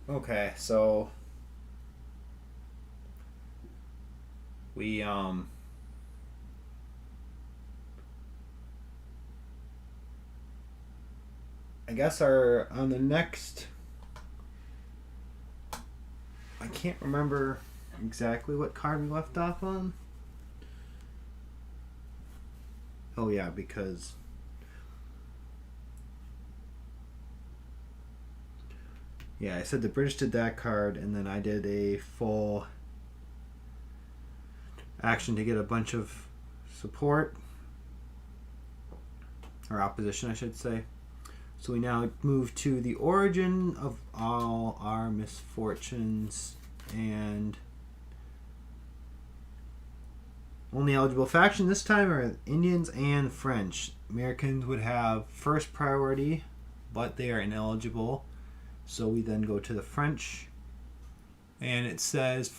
Okay, so we I guess our on the next I can't remember exactly what card we left off on. Oh yeah, because yeah, I said the British did that card, and then I did a full action to get a bunch of support or opposition, I should say. So we now move to the origin of all our misfortunes, and only eligible faction this time are Indians and French. Americans would have first priority, but they are ineligible. So we then go to the French, and it says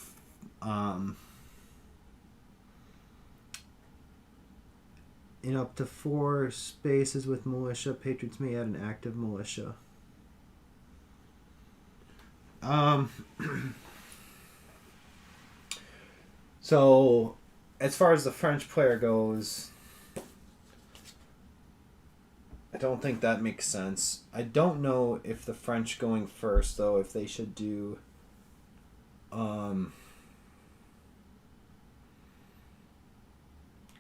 in up to 4 spaces with militia, patriots may add an active militia. So, as far as the French player goes, I don't think that makes sense. I don't know if the French going first, though, if they should do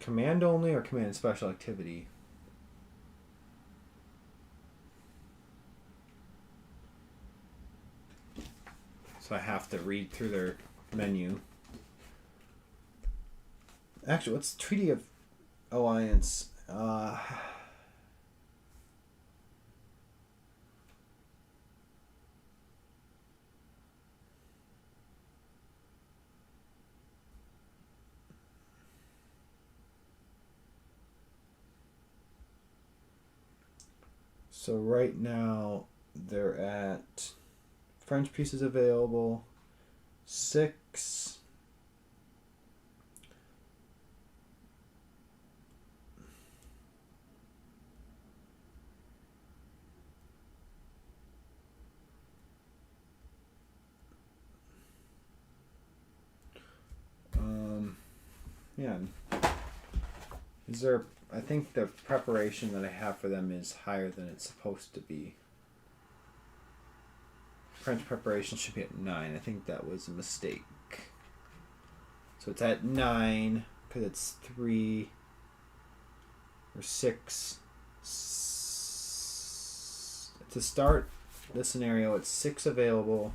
command only or command special activity. So I have to read through their menu. Actually, what's Treaty of Alliance? So right now they're at French pieces available 6. Yeah. Is there? I think the preparation that I have for them is higher than it's supposed to be. French preparation should be at 9. I think that was a mistake. So it's at 9 because it's 3 or 6. To start the scenario, it's 6 available.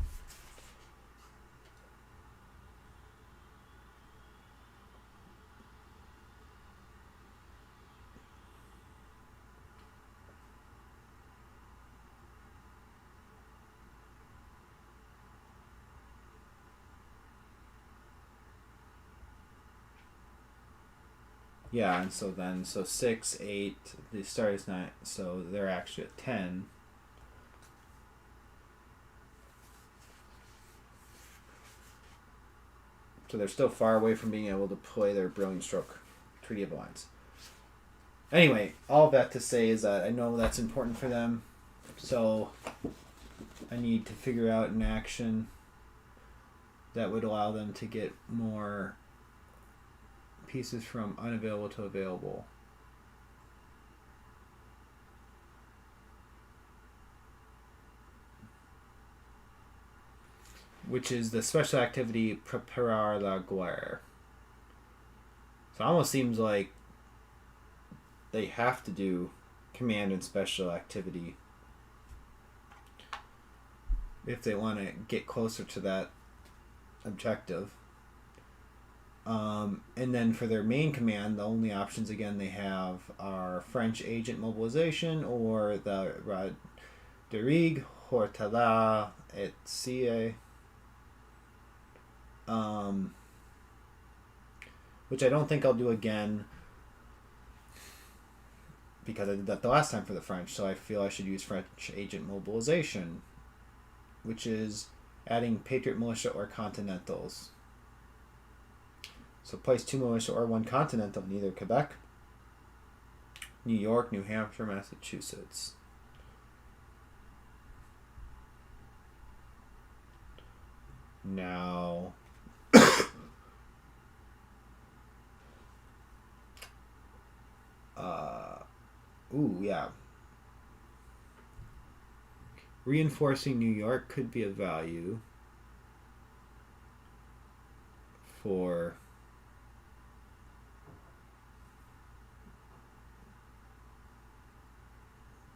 Yeah, and so 6, 8, the start is 9, so they're actually at 10. So they're still far away from being able to play their Brilliant Stroke Treaty of Alliance. Anyway, all that to say is that I know that's important for them, so I need to figure out an action that would allow them to get more pieces from unavailable to available. Which is the special activity Preparar la Guerre. So it almost seems like they have to do command and special activity if they want to get closer to that objective. And then for their main command, the only options again they have are French agent mobilization or the Rodrigue, Hortala, et Cie. Which I don't think I'll do again because I did that the last time for the French, so I feel I should use French agent mobilization, which is adding Patriot Militia or Continentals. So place 2 militia or 1 Continental in either Quebec, New York, New Hampshire, Massachusetts. Now, ooh, yeah. Reinforcing New York could be a value for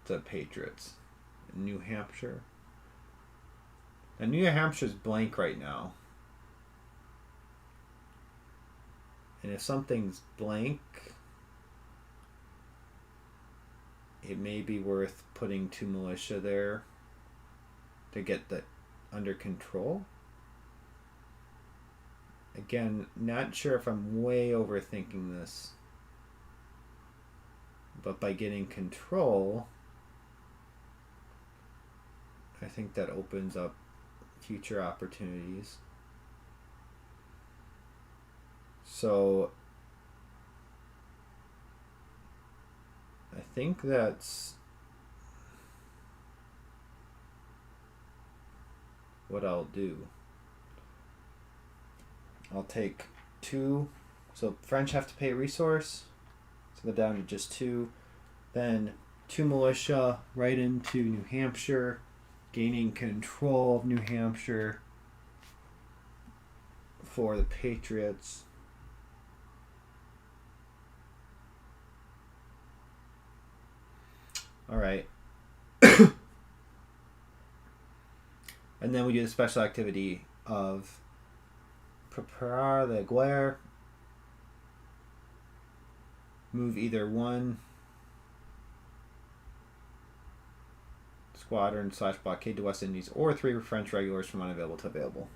the Patriots. New Hampshire. And New Hampshire's blank right now. And if something's blank, it may be worth putting 2 militia there to get that under control. Again, not sure if I'm way overthinking this. But by getting control, I think that opens up future opportunities. So I think that's what I'll do. I'll take 2. So French have to pay a resource. So they're down to just 2. Then 2 militia right into New Hampshire, gaining control of New Hampshire for the Patriots. All right. And then we do the special activity of prepare the guerre. Move either 1 squadron / blockade to West Indies or 3 French regulars from unavailable to available.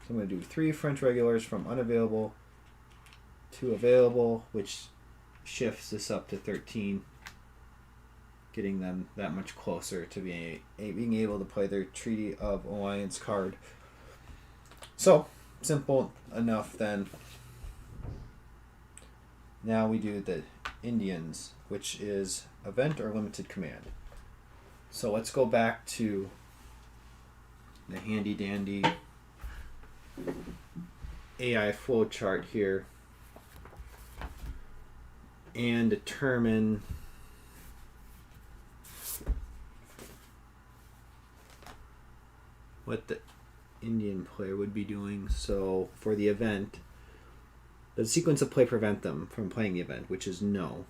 So I'm going to do 3 French regulars from unavailable to available, which shifts this up to 13, getting them that much closer to being able to play their Treaty of Alliance card. So, simple enough then. Now we do the Indians, which is event or limited command. So let's go back to the handy dandy AI flowchart here and determine what the Indian player would be doing. So for the event, the sequence of play prevent them from playing the event, which is no.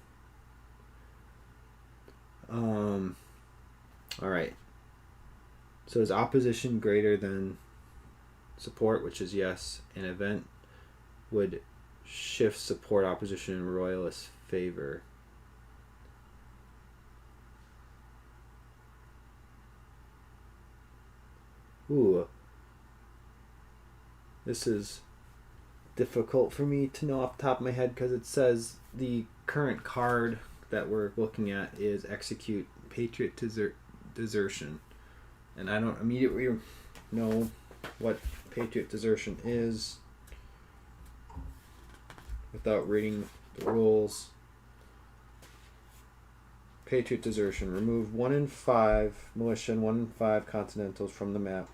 All right. So is opposition greater than support, which is yes. An event would shift support opposition in royalist favor. Ooh. This is difficult for me to know off the top of my head because it says the current card that we're looking at is execute Patriot desertion. And I don't immediately know what Patriot desertion is without reading the rules. Patriot desertion. Remove 1 in 5 militia and 1 in 5 continentals from the map.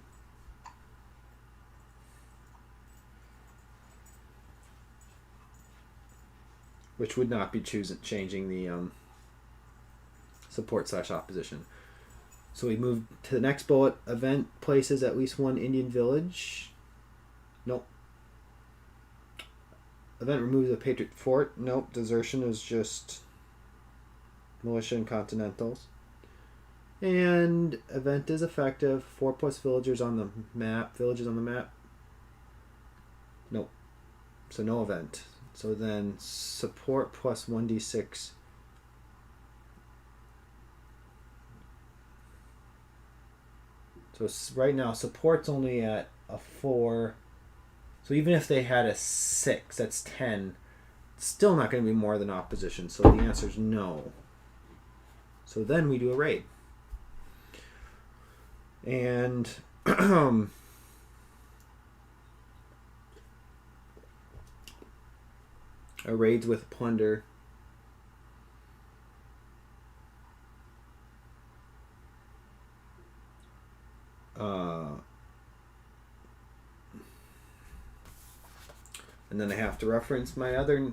Which would not be changing the support / opposition. So we move to the next bullet. Event places at least 1 Indian village. Nope. Event removes a Patriot fort. Nope. Desertion is just militia and continentals. And event is effective. 4+ villagers on the map. Villages on the map. Nope. So no event. So then support plus 1d6. So right now support's only at a 4. So even if they had a 6, that's 10. It's still not going to be more than opposition. So the answer is no. So then we do a raid. And a raids with plunder. And then I have to reference my other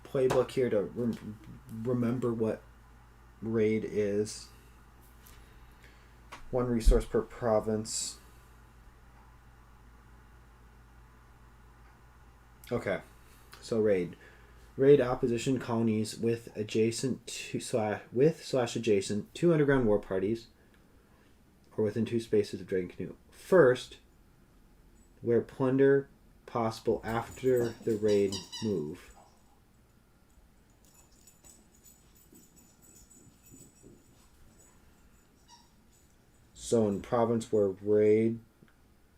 playbook here to remember what raid is. 1 resource per province. Okay, so raid opposition colonies with adjacent to / adjacent 2 underground war parties, or within 2 spaces of Dragon Canoe. First, where plunder possible after the raid move. So in province where raid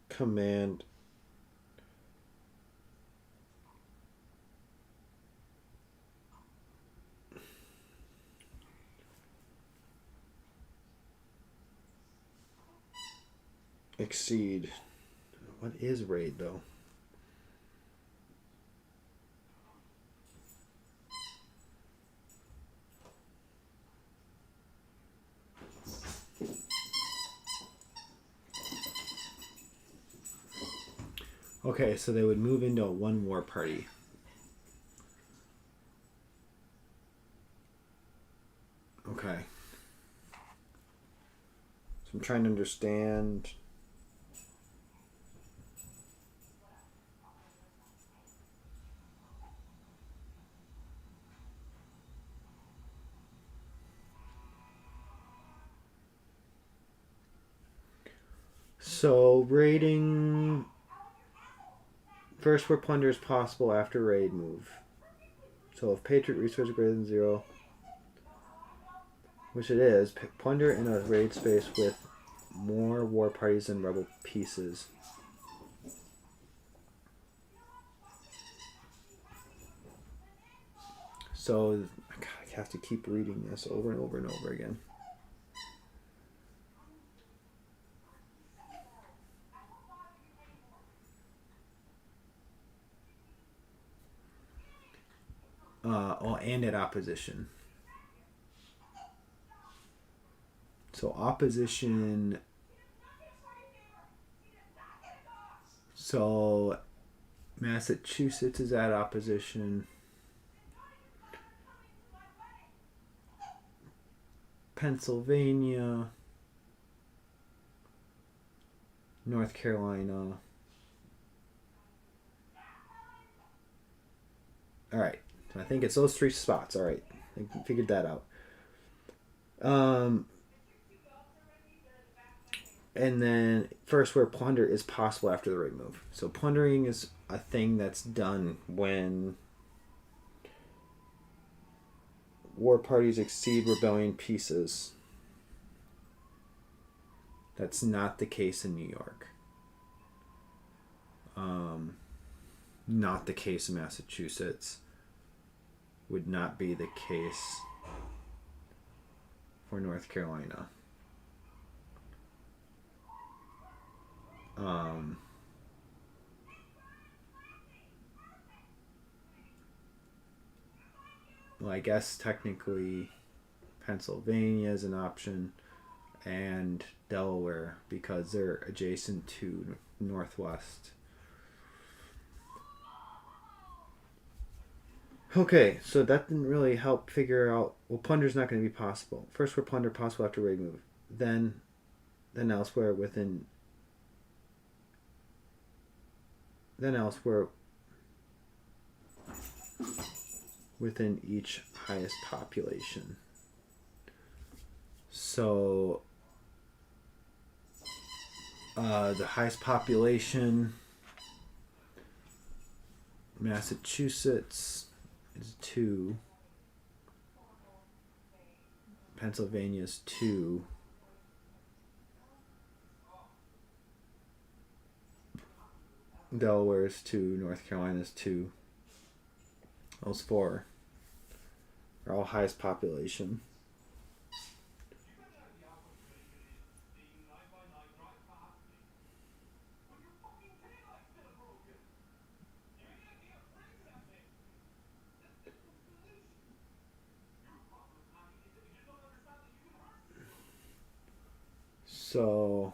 command exceed. What is raid though? Okay, so they would move into a 1 war party. Okay. So I'm trying to understand. So raiding. First, where plunder is possible after raid move. So if Patriot resources greater than 0, which it is, plunder in a raid space with more war parties than rebel pieces. So I have to keep reading this over and over and over again. And at opposition. So opposition. So Massachusetts is at opposition. Pennsylvania. North Carolina. All right. I think it's those 3 spots. All right. I figured that out. And then first, where plunder is possible after the raid move. So plundering is a thing that's done when war parties exceed rebellion pieces. That's not the case in New York. Not the case in Massachusetts. Would not be the case for North Carolina. Well, I guess technically Pennsylvania is an option, and Delaware, because they're adjacent to Northwest. Okay, so that didn't really help figure out. Well, plunder's not going to be possible. First, where plunder possible after raid move. Then elsewhere within. Then elsewhere within each highest population. So the highest population, Massachusetts is 2. Pennsylvania's 2. Delaware's 2. North Carolina's 2. Those 4 are all highest population. So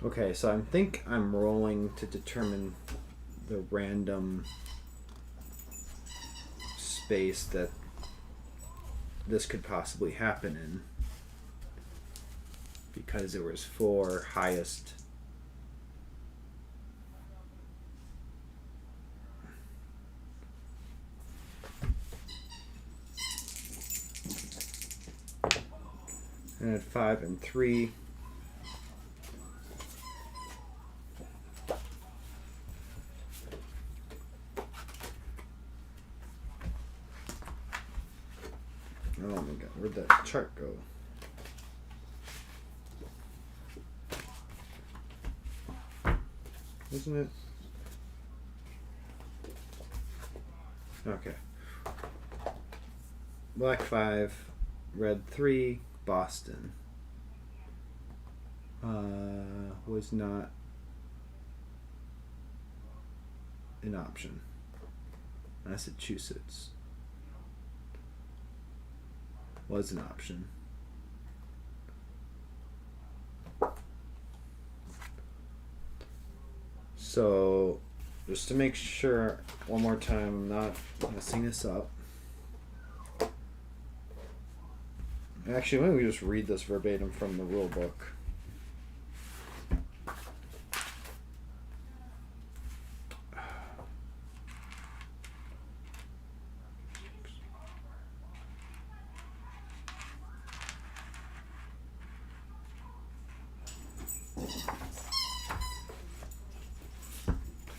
Okay, so I think I'm rolling to determine the random space that this could possibly happen in, because there was 4 highest. And at 5 and 3. Oh my god, where'd that chart go? Isn't it? Okay. Black 5, red 3, Boston. Was not an option. Massachusetts was an option. So, just to make sure, one more time, I'm not messing this up. Actually, why don't we just read this verbatim from the rule book?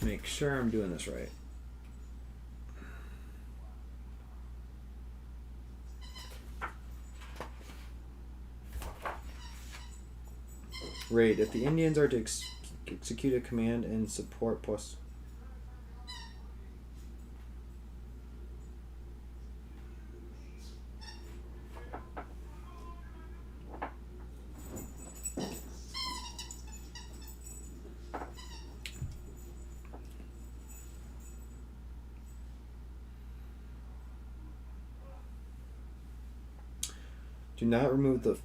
Make sure I'm doing this right. Raid. If the Indians are to execute a command and support post. Do not remove the.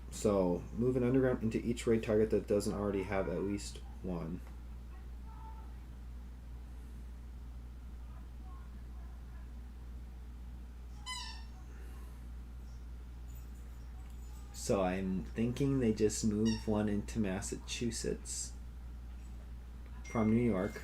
So, move an underground into each raid target that doesn't already have at least one. So I'm thinking they just move one into Massachusetts from New York.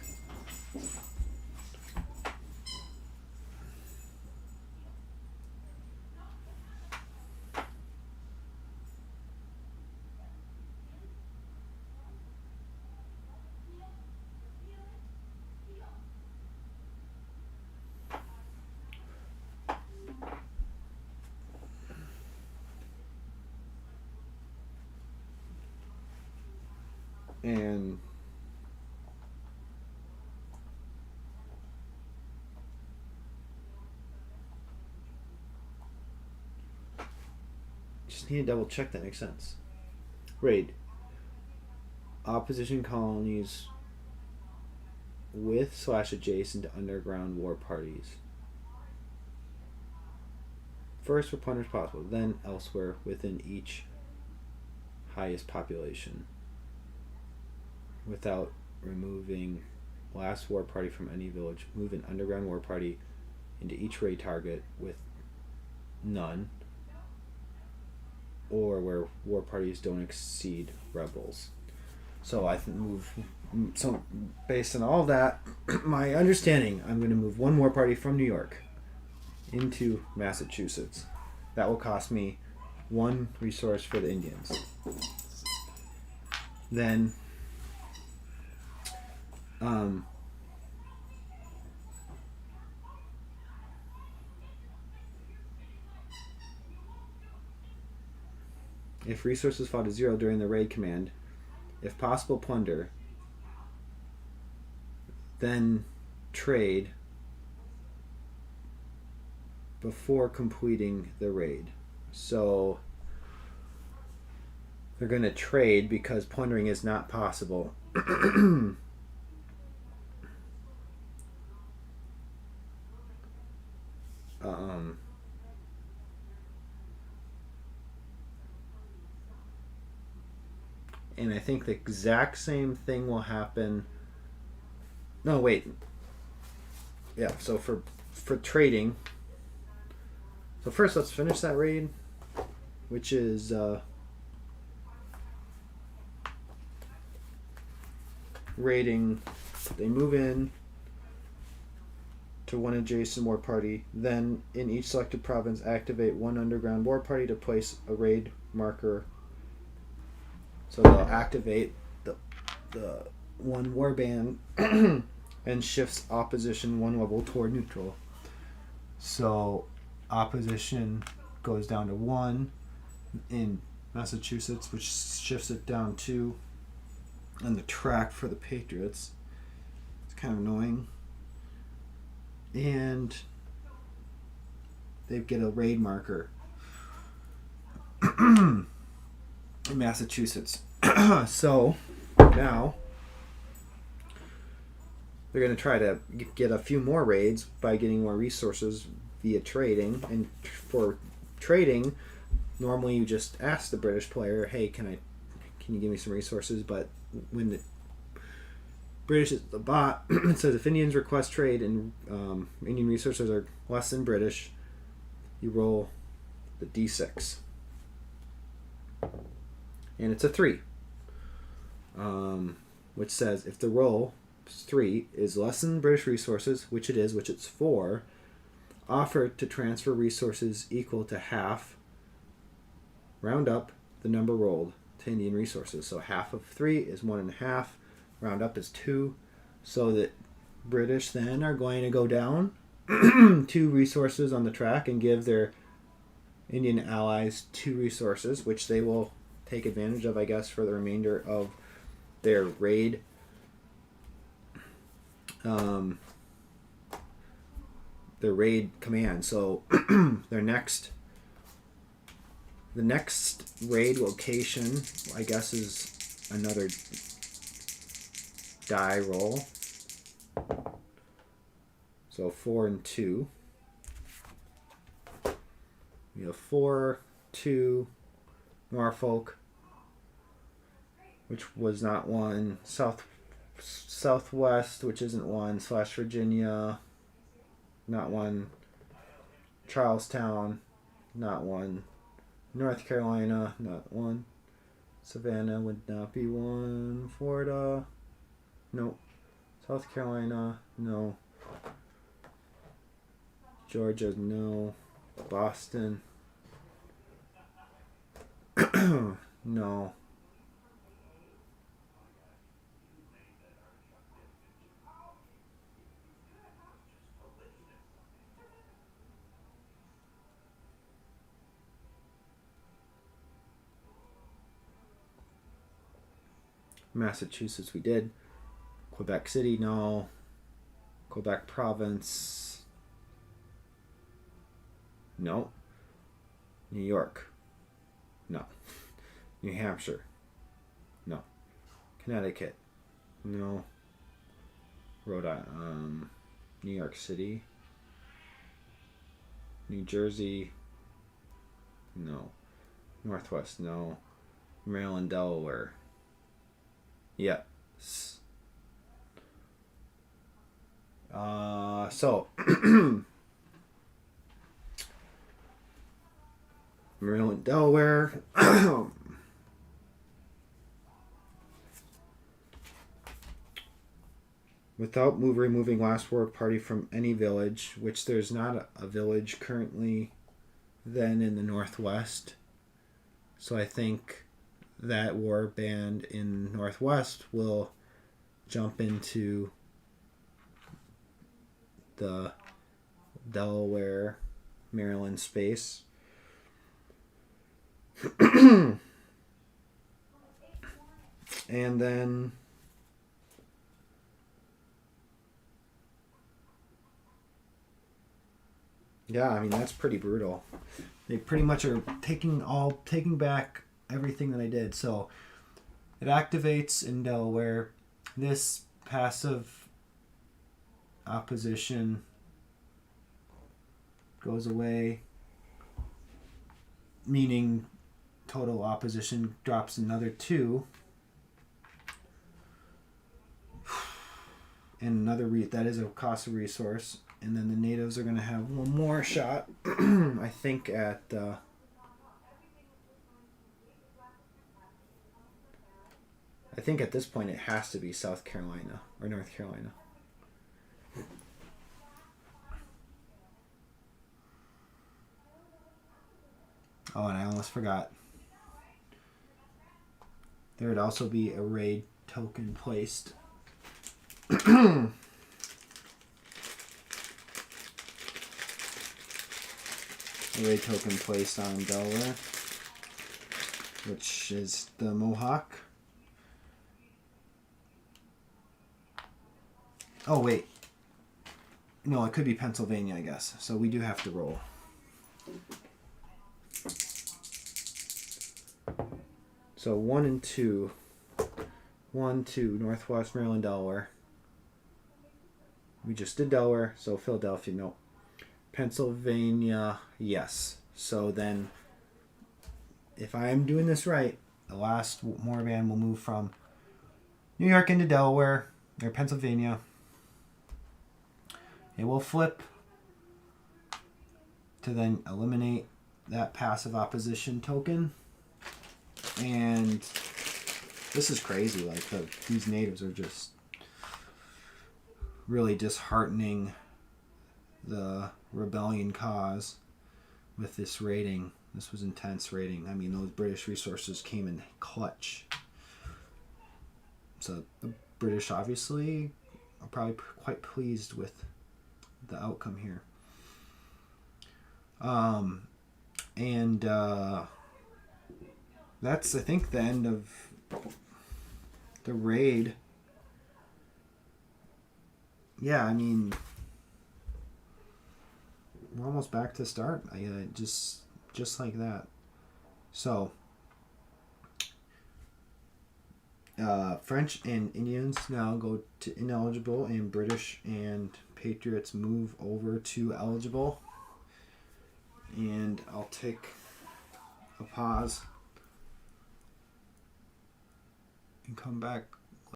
And just need to double check that makes sense. Raid. Opposition colonies with / adjacent to underground war parties. First where plunders possible, then elsewhere within each highest population. Without removing last war party from any village, move an underground war party into each raid target with none, or where war parties don't exceed rebels. So I move. So based on all that, my understanding, I'm going to move one war party from New York into Massachusetts. That will cost me 1 resource for the Indians. Then if resources fall to 0 during the raid command, if possible plunder, then trade before completing the raid. So they're going to trade because plundering is not possible. And I think the exact same thing will happen. No, wait. Yeah, so for trading. So first, let's finish that raid, which is raiding. They move in to one adjacent war party. Then, in each selected province, activate one underground war party to place a raid marker. So they'll activate the one warband and shifts opposition one level toward neutral. So opposition goes down to 1 in Massachusetts, which shifts it down 2 on the track for the Patriots. It's kind of annoying. And they get a raid marker in Massachusetts. So now they're going to try to get a few more raids by getting more resources via trading. And for trading, normally you just ask the British player, hey, can you give me some resources? But when the British is the bot, it says if Indians request trade and Indian resources are less than British, you roll the d6. And it's a 3. Which says if the roll 3 is less than British resources, which it is, which it's 4, offer to transfer resources equal to half, round up the number rolled to Indian resources. So half of 3 is 1.5, round up is 2, so that British then are going to go down 2 resources on the track and give their Indian allies 2 resources, which they will take advantage of, I guess, for the remainder of their raid. Their raid command. So the next raid location, I guess, is another die roll. So 4 and 2. We have 4, 2, Norfolk, which was not 1, Southwest, which isn't 1, / Virginia, not 1, Charlestown, not 1, North Carolina, not 1, Savannah would not be 1, Florida, no, South Carolina, no, Georgia, no, Boston, no. Massachusetts we did. Quebec City, no. Quebec Province, no. New York, no. New Hampshire, no. Connecticut, no. Rhode Island, New York City, New Jersey, no. Northwest, no. Maryland, Delaware, yes. So Maryland, Delaware. Without removing last war party from any village, which there's not a village currently then in the Northwest. So I think that war band in Northwest will jump into the Delaware, Maryland space. And then yeah, I mean, that's pretty brutal. They pretty much are taking back everything that I did. So it activates in Delaware. This passive opposition goes away, meaning total opposition drops another 2 and that is a costly resource. And then the natives are going to have one more shot, I think, at this point it has to be South Carolina or North Carolina. Oh, and I almost forgot. There would also be a raid token placed. Raid token placed on Delaware, which is the Mohawk. Oh, wait. No, it could be Pennsylvania, I guess. So we do have to roll. So 1 and 2. 1, 2, Northwest Maryland, Delaware. We just did Delaware, so Philadelphia, no. Pennsylvania, yes. So then, if I am doing this right, the last Morvan will move from New York into Delaware, or Pennsylvania. It will flip to then eliminate that passive opposition token. And this is crazy. Like, these natives are just really disheartening the rebellion cause with this raiding. This was intense raiding. I mean, those British resources came in clutch. So the British obviously are probably quite pleased with the outcome here. And that's, I think, the end of the raid. Yeah, I mean, we're almost back to start. Just like that. So, French and Indians now go to ineligible, and British and Patriots move over to eligible. And I'll take a pause and come back